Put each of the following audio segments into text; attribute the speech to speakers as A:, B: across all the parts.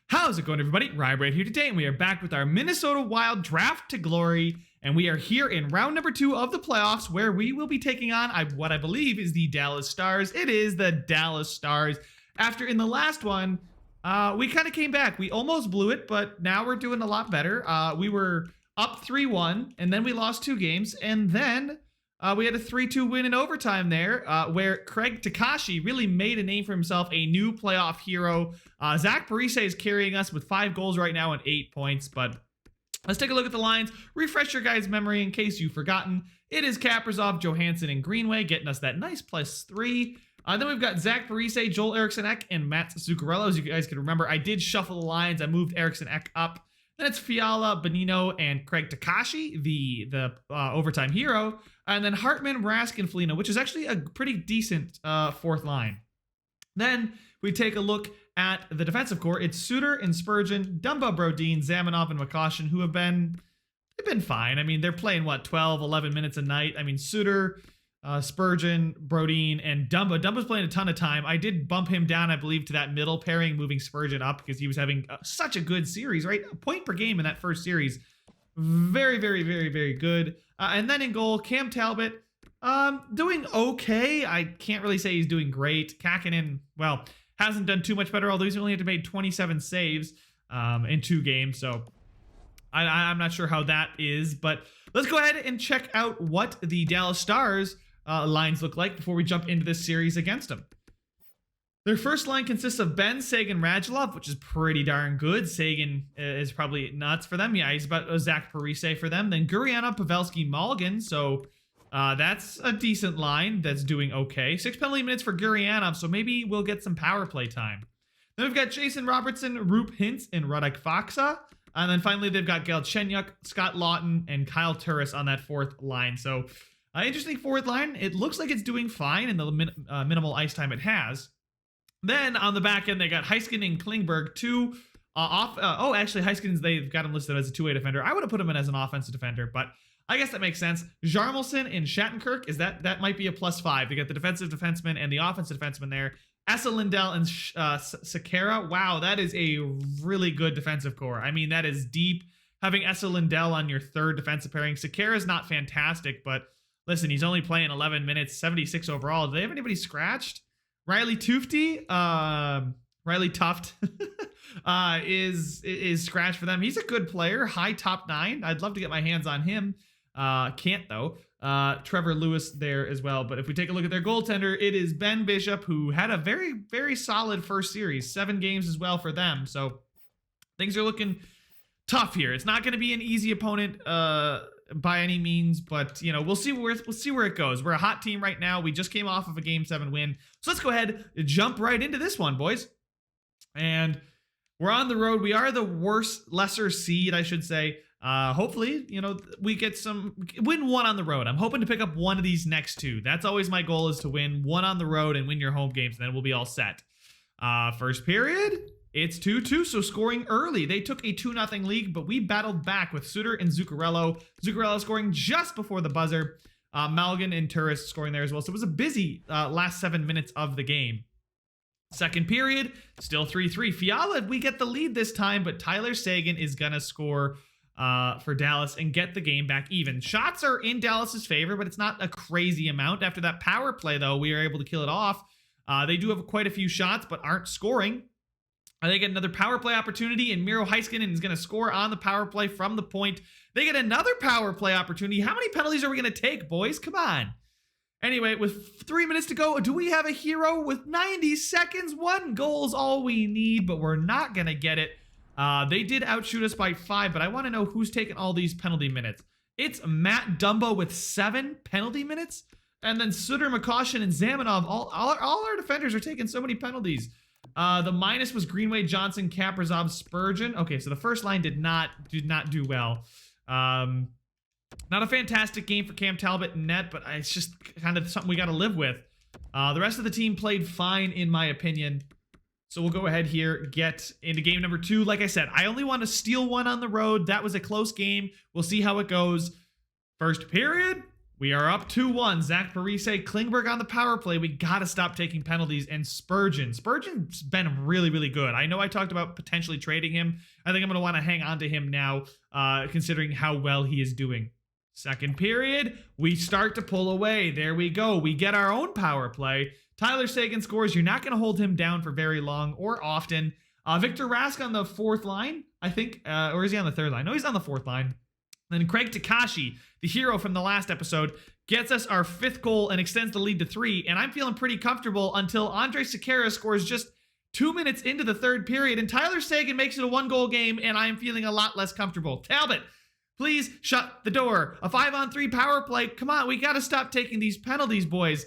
A: How's it going, everybody? Ryan here today, and we are back with our Minnesota Wild Draft to Glory, and we are here in round number 2 of the playoffs, where we will be taking on what I believe is the Dallas Stars. It is the Dallas Stars. After in the last one, we kind of came back. We almost blew it, but now we're doing a lot better. We were up 3-1, and then we lost 2 games, and then we had a 3-2 win in overtime there, where Craig Takashi really made a name for himself, a new playoff hero. Zach Parise is carrying us with 5 goals right now and 8 points, but let's take a look at the lines, refresh your guys' memory in case you've forgotten. It is Kaprizov, Johansson, and Greenway getting us that nice +3. Then we've got Zach Parise, Joel Eriksson-Ek, and Matt Zuccarello. As you guys can remember, I did shuffle the lines. I moved Eriksson-Ek up. Then it's Fiala, Bonino, and Craig Takashi, the overtime hero. And then Hartman, Rask, and Foligno, which is actually a pretty decent fourth line. Then we take a look at the defensive core. It's Suter and Spurgeon, Dumba, Brodin, Zamanov, and Makoshin, who have been fine. I mean, they're playing, 12, 11 minutes a night. I mean, Suter, Spurgeon, Brodin, and Dumba. Dumba's playing a ton of time. I did bump him down, I believe, to that middle pairing, moving Spurgeon up because he was having such a good series, right? A point per game in that first series. Very, very, very, very good. And then in goal, Cam Talbot, doing okay. I can't really say he's doing great. Kakinen, well, hasn't done too much better, although he's only had to make 27 saves in 2 games. So I'm not sure how that is, but let's go ahead and check out what the Dallas Stars lines look like before we jump into this series against them. Their first line consists of Ben, Sagan, Radulov, which is pretty darn good. Sagan is probably nuts for them. Yeah, he's about Zach Parise for them. Then Gurianov, Pavelski, Mulligan. So that's a decent line that's doing okay. 6 penalty minutes for Gurianov, so maybe we'll get some power play time. Then we've got Jason Robertson, Roop Hintz, and Radek Faksa. And then finally, they've got Galchenyuk, Scott Lawton, and Kyle Turris on that fourth line. So interesting fourth line. It looks like it's doing fine in the minimal ice time it has. Then on the back end, they got Heiskanen and Klingberg, 2 actually, Heiskanen's, they've got him listed as a 2-way defender. I would have put him in as an offensive defender, but I guess that makes sense. Jarmelson and Shattenkirk, that might be a +5. They got the defensive defenseman and the offensive defenseman there. Esa Lindell and Sekera. Wow, that is a really good defensive core. I mean, that is deep. Having Esa Lindell on your third defensive pairing. Sekera is not fantastic, but listen, he's only playing 11 minutes, 76 overall. Do they have anybody scratched? Riley Tuft is scratched for them. He's a good player, high top 9. I'd love to get my hands on him. Can't though. Trevor Lewis there as well. But if we take a look at their goaltender, it is Ben Bishop, who had a very, very solid first series, 7 games as well for them. So things are looking tough here. It's not going to be an easy opponent by any means, but you know, we'll see where it goes. We're a hot team right now. We just came off of a Game 7 win. So let's go ahead and jump right into this one, boys. And we're on the road. We are the lesser seed, I should say. Hopefully, you know, we get win 1 on the road. I'm hoping to pick up 1 of these next 2. That's always my goal, is to win 1 on the road and win your home games, and then we'll be all set. First period, it's 2-2, so scoring early. They took a 2-0 lead, but we battled back with Suter and Zuccarello. Zuccarello scoring just before the buzzer. Mulligan and Turris scoring there as well. So it was a busy last 7 minutes of the game. Second period, still 3-3. Fiala, we get the lead this time, but Tyler Sagan is going to score for Dallas and get the game back even. Shots are in Dallas's favor, but it's not a crazy amount. After that power play, though, we are able to kill it off. They do have quite a few shots, but aren't scoring. They get another power play opportunity, and Miro Heiskanen is going to score on the power play from the point. They get another power play opportunity. How many penalties are we going to take, boys? Come on. Anyway, with 3 minutes to go, do we have a hero with 90 seconds? 1 goal is all we need, but we're not going to get it. They did outshoot us by 5, but I want to know who's taking all these penalty minutes. It's Matt Dumba with 7 penalty minutes, and then Suter, Makoshin, and Zamanov. All our defenders are taking so many penalties. The minus was Greenway, Johnson, Kaprizov, Spurgeon. Okay, so the first line did not do well. Not a fantastic game for Cam Talbot and net, but it's just kind of something we got to live with. The rest of the team played fine, in my opinion. So we'll go ahead here, get into game number 2. Like I said, I only want to steal 1 on the road. That was a close game. We'll see how it goes. First period, We are up 2-1. Zach Parise, Klingberg on the power play. We got to stop taking penalties. And Spurgeon. Spurgeon's been really, really good. I know I talked about potentially trading him. I think I'm going to want to hang on to him now, considering how well he is doing. Second period, we start to pull away. There we go. We get our own power play. Tyler Seguin scores. You're not going to hold him down for very long or often. Victor Rask on the fourth line, I think. Or is he on the third line? No, he's on the fourth line. Then Craig Takashi, the hero from the last episode, gets us our 5th goal and extends the lead to 3. And I'm feeling pretty comfortable until Andre Sekera scores just 2 minutes into the third period. And Tyler Seguin makes it a 1-goal game, and I'm feeling a lot less comfortable. Talbot, please shut the door. A 5-on-3 power play. Come on, we got to stop taking these penalties, boys.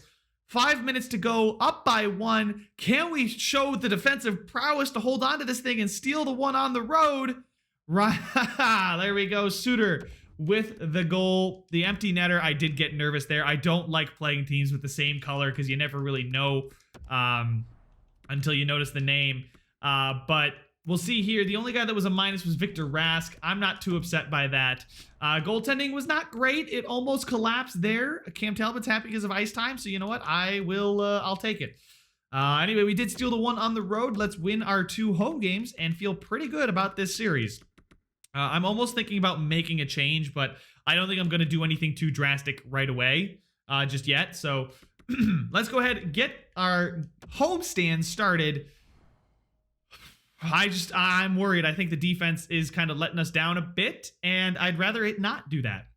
A: 5 minutes to go, up by 1. Can we show the defensive prowess to hold on to this thing and steal the one on the road? Right, there we go. Suter with the goal. The empty netter, I did get nervous there. I don't like playing teams with the same color because you never really know until you notice the name. But we'll see here. The only guy that was a minus was Victor Rask. I'm not too upset by that. Goaltending was not great. It almost collapsed there. Cam Talbot's happy because of ice time. So you know what? I'll take it. Anyway, we did steal the one on the road. Let's win our 2 home games and feel pretty good about this series. I'm almost thinking about making a change, but I don't think I'm going to do anything too drastic right away just yet. So let's go ahead and get our homestand started. I'm worried. I think the defense is kind of letting us down a bit, and I'd rather it not do that.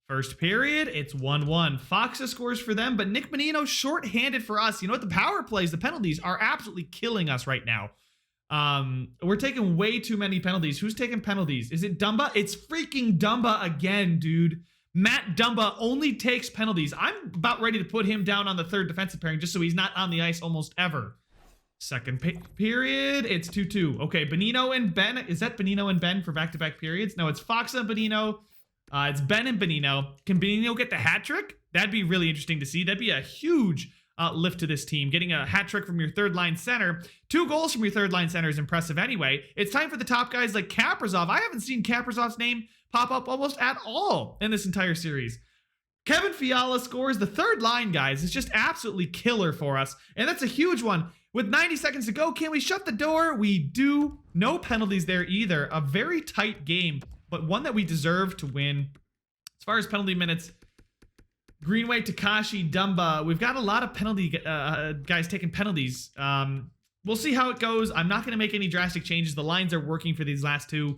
A: First period, it's 1-1. Foxa scores for them, but Nick Bonino shorthanded for us. You know what? The power plays, the penalties are absolutely killing us right now. We're taking way too many penalties. Who's taking penalties? Is it Dumba? It's freaking Dumba again, dude. Matt Dumba only takes penalties. I'm about ready to put him down on the third defensive pairing just so he's not on the ice almost ever. Second period, it's 2-2. Okay, Bonino and Ben. Is that Bonino and Ben for back-to-back periods? No, it's Foxa and Bonino. It's Ben and Bonino. Can Bonino get the hat trick? That'd be really interesting to see. That'd be a huge lift to this team. Getting a hat trick from your third line center. 2 goals from your third line center is impressive anyway. It's time for the top guys like Kaprizov. I haven't seen Kaprizov's name pop up almost at all in this entire series. Kevin Fiala scores. The third line, guys, is just absolutely killer for us. And that's a huge one. With 90 seconds to go, can we shut the door? We do. No penalties there either. A very tight game, but one that we deserve to win. As far as penalty minutes, Greenway, Takashi, Dumba. We've got a lot of penalty guys taking penalties. We'll see how it goes. I'm not going to make any drastic changes. The lines are working for these last 2.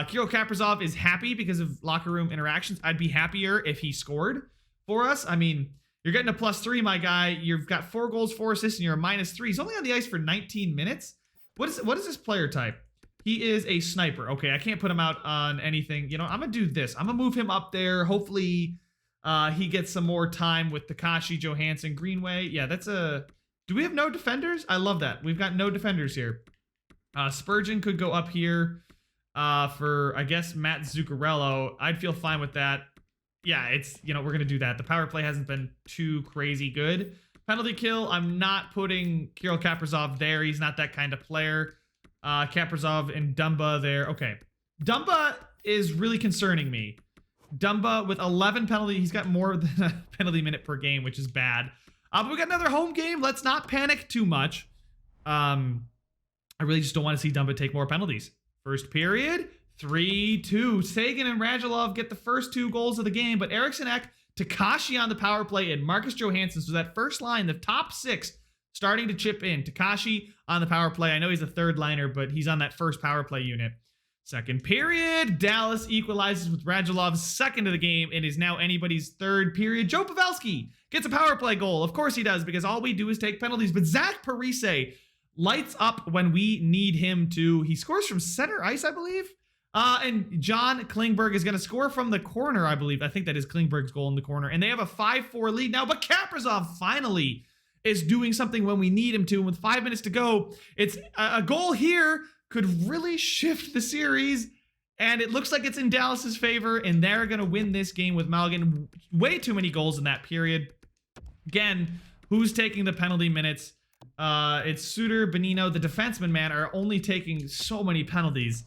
A: Kirill Kaprizov is happy because of locker room interactions. I'd be happier if he scored for us. I mean, you're getting a +3, my guy. You've got 4 goals, 4 assists, and you're a -3. He's only on the ice for 19 minutes. What is this player type? He is a sniper. Okay, I can't put him out on anything. You know, I'm going to do this. I'm going to move him up there. Hopefully he gets some more time with Takashi, Johansson, Greenway. Yeah, that's a... Do we have no defenders? I love that. We've got no defenders here. Spurgeon could go up here for, I guess, Matt Zuccarello. I'd feel fine with that. Yeah, it's, you know, we're going to do that. The power play hasn't been too crazy good. Penalty kill, I'm not putting Kirill Kaprizov there. He's not that kind of player. Kaprizov and Dumba there. Okay. Dumba is really concerning me. Dumba with 11 penalty. He's got more than a penalty minute per game, which is bad. But we got another home game. Let's not panic too much. I really just don't want to see Dumba take more penalties. First period, 3-2. Seguin and Radulov get the first 2 goals of the game, but Eriksson Ek, Takashi on the power play, and Marcus Johansson. So that first line, the top 6, starting to chip in. Takashi on the power play. I know he's a third liner, but he's on that first power play unit. Second period, Dallas equalizes with Radulov's second of the game and is now anybody's third period. Joe Pavelski gets a power play goal. Of course he does, because all we do is take penalties. But Zach Parise lights up when we need him to. He scores from center ice, I believe. And John Klingberg is going to score from the corner, I believe. I think that is Klingberg's goal in the corner. And they have a 5-4 lead now. But Kaprizov finally is doing something when we need him to. And with 5 minutes to go, it's a goal here could really shift the series. And it looks like it's in Dallas's favor. And they're going to win this game with Malgin. Way too many goals in that period. Again, who's taking the penalty minutes? It's Suter, Bonino. The defensemen, man, are only taking so many penalties.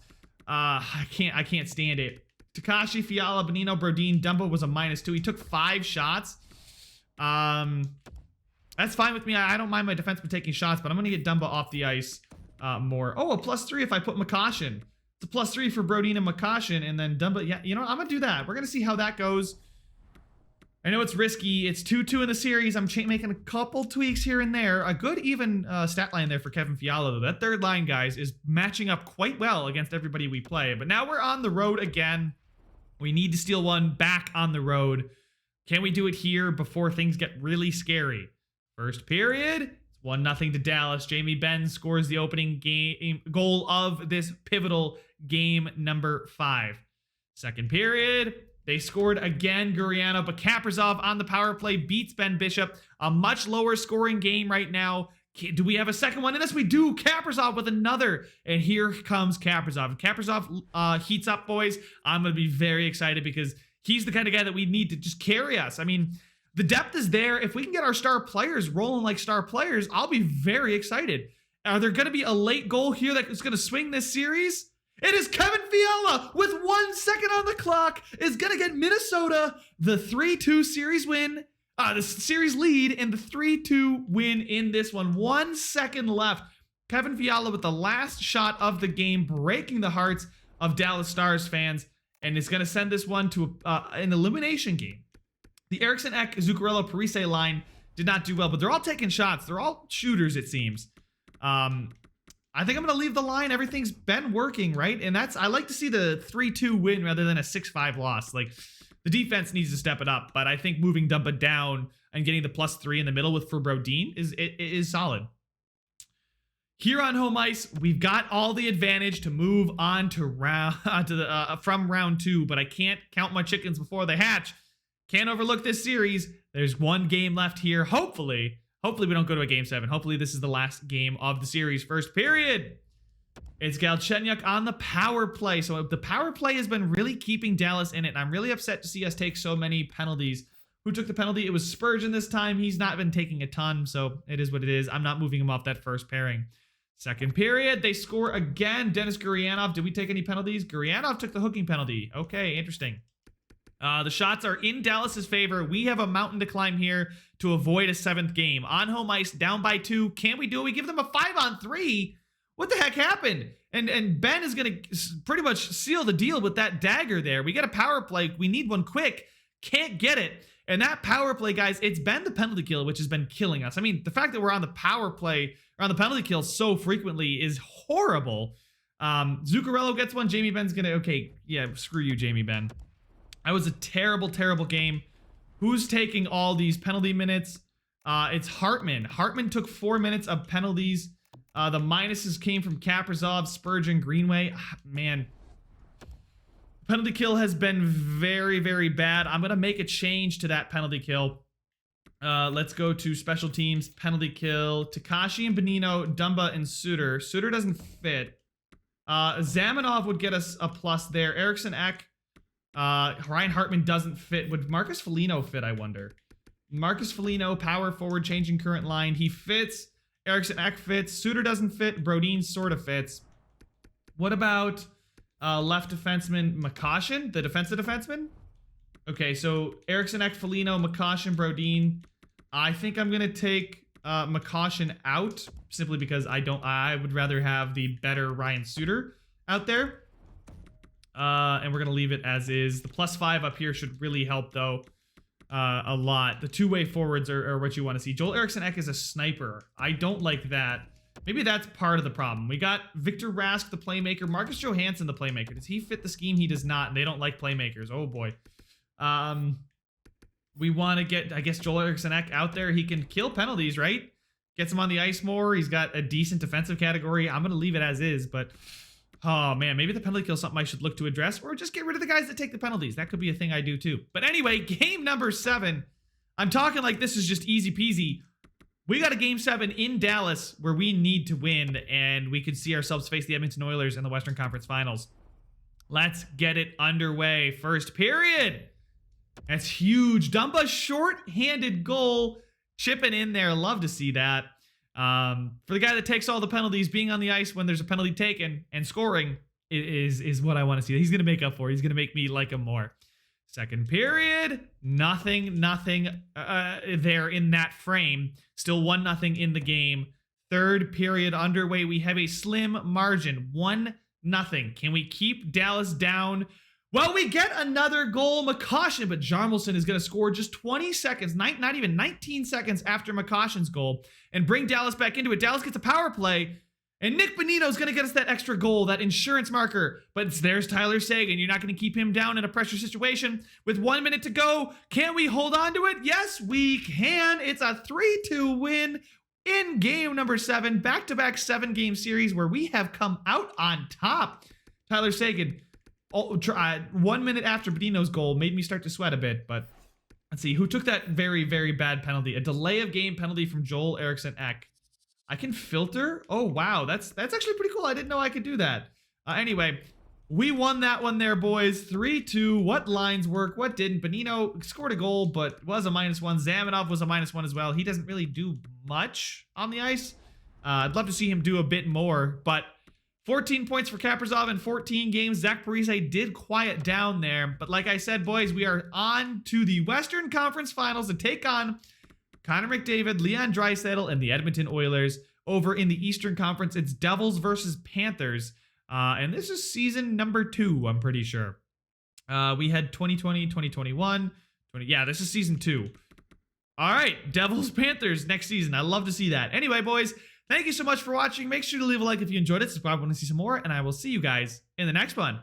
A: I can't stand it. Takashi, Fiala, Bonino, Brodin, Dumba was a -2. He took 5 shots. That's fine with me. I don't mind my defenseman taking shots, but I'm going to get Dumba off the ice more. Oh, a +3 if I put McCoshen. It's a +3 for Brodin and McCoshen, and then Dumba. Yeah, you know what? I'm going to do that. We're going to see how that goes. I know it's risky. It's 2-2 in the series. I'm making a couple tweaks here and there. A good even stat line there for Kevin Fiala, though. That third line, guys, is matching up quite well against everybody we play. But now we're on the road again. We need to steal one back on the road. Can we do it here before things get really scary? First period, it's 1-0 to Dallas. Jamie Benn scores the opening game goal of this pivotal game number 5. Second period, they scored again, Gurianov, but Kaprizov on the power play beats Ben Bishop. A much lower scoring game right now. Do we have a second one in this? We do. Kaprizov with another. And here comes Kaprizov. Kaprizov heats up, boys. I'm going to be very excited because he's the kind of guy that we need to just carry us. I mean, the depth is there. If we can get our star players rolling like star players, I'll be very excited. Are there going to be a late goal here that is going to swing this series? It is Kevin Fiala with 1 second on the clock is going to get Minnesota the 3-2 series win. The series lead and the 3-2 win in this one. 1 second left. Kevin Fiala with the last shot of the game, breaking the hearts of Dallas Stars fans, and is going to send this one to an elimination game. The Eriksson Ek, Zuccarello, Parise line did not do well, but they're all taking shots. They're all shooters, it seems. I think I'm going to leave the line. Everything's been working, right? And I like to see the 3-2 win rather than a 6-5 loss. Like, the defense needs to step it up, but I think moving Dumba down and getting the +3 in the middle for Brodin is solid. Here on home ice, we've got all the advantage to move on to from round 2, but I can't count my chickens before they hatch. Can't overlook this series. There's one game left here. Hopefully we don't go to a game 7. Hopefully this is the last game of the series. First period. It's Galchenyuk on the power play. So the power play has been really keeping Dallas in it. And I'm really upset to see us take so many penalties. Who took the penalty? It was Spurgeon this time. He's not been taking a ton, so it is what it is. I'm not moving him off that first pairing. Second period, they score again. Denis Gurianov. Did we take any penalties? Gurianov took the hooking penalty. Okay, interesting. The shots are in Dallas's favor. We have a mountain to climb here to avoid a 7th game. On home ice, down by 2. Can we do it? We give them a 5-on-3. What the heck happened? And Ben is going to pretty much seal the deal with that dagger there. We get a power play. We need one quick. Can't get it. And that power play, guys, it's been the penalty kill, which has been killing us. I mean, the fact that we're on the power play, or on the penalty kill so frequently is horrible. Zuccarello gets one. Jamie Benn's going to, okay, yeah, screw you, Jamie Benn. That was a terrible, terrible game. Who's taking all these penalty minutes? It's Hartman. Hartman took 4 minutes of penalties. The minuses came from Kaprizov, Spurgeon, Greenway. Man, penalty kill has been very, very bad. I'm going to make a change to that penalty kill. Let's go to special teams, penalty kill. Takashi and Bonino, Dumba and Suter. Suter doesn't fit. Zamenhof would get us a plus there. Eriksson Ek. Ryan Hartman doesn't fit. Would Marcus Foligno fit, I wonder? Marcus Foligno, power forward, changing current line. He fits. Eriksson Ek fits. Suter doesn't fit. Brodin sort of fits. What about left defenseman McCoshen, the defensive defenseman? Okay, so Eriksson Ek, Foligno, McCoshen, Brodin. I think I'm going to take McCoshen out simply because I would rather have the better Ryan Suter out there. And we're going to leave it as is. The +5 up here should really help, though, a lot. The two-way forwards are what you want to see. Joel Eriksson Ek is a sniper. I don't like that. Maybe that's part of the problem. We got Victor Rask, the playmaker. Marcus Johansson, the playmaker. Does he fit the scheme? He does not. And they don't like playmakers. Oh, boy. We want to get, I guess, Joel Eriksson Ek out there. He can kill penalties, right? Gets him on the ice more. He's got a decent defensive category. I'm going to leave it as is, but... oh, man, maybe the penalty kill is something I should look to address, or just get rid of the guys that take the penalties. That could be a thing I do, too. But anyway, game number 7. I'm talking like this is just easy peasy. We got a game 7 in Dallas where we need to win, and we could see ourselves face the Edmonton Oilers in the Western Conference Finals. Let's get it underway. First period. That's huge. Dumba's short-handed goal. Chipping in there. Love to see that. For the guy that takes all the penalties, being on the ice when there's a penalty taken and scoring, is what I want to see. He's going to make up for it. He's going to make me like him more. Second period, nothing there in that frame. Still 1-0 in the game. Third period underway. We have a slim margin, 1-0. Can we keep Dallas down? Well, we get another goal, McCoshen, but Jarmelson is going to score just 20 seconds, not even 19 seconds after McCoshen's goal, and bring Dallas back into it. Dallas gets a power play, and Nick Bonino's going to get us that extra goal, that insurance marker. But there's Tyler Seguin. You're not going to keep him down in a pressure situation. With 1 minute to go, can we hold on to it? Yes, we can. It's a 3-2 win in game number 7, back-to-back 7-game series where we have come out on top. Tyler Seguin, 1 minute after Bonino's goal, made me start to sweat a bit. But let's see, who took that very, very bad penalty? A delay of game penalty from Joel Eriksson Ek. I can filter? Oh, wow. That's actually pretty cool. I didn't know I could do that. Anyway, we won that one there, boys. 3-2. What lines work? What didn't? Bonino scored a goal, but was a -1. Zamanov was a -1 as well. He doesn't really do much on the ice. I'd love to see him do a bit more, but 14 points for Kaprizov in 14 games. Zach Parise did quiet down there. But like I said, boys, we are on to the Western Conference Finals to take on Connor McDavid, Leon Draisaitl, and the Edmonton Oilers. Over in the Eastern Conference, it's Devils versus Panthers. And this is season number 2, I'm pretty sure. We had 2020, 2021. Yeah, this is season 2. All right, Devils, Panthers next season. I love to see that. Anyway, boys, thank you so much for watching. Make sure to leave a like if you enjoyed it. Subscribe if you want to see some more. And I will see you guys in the next one.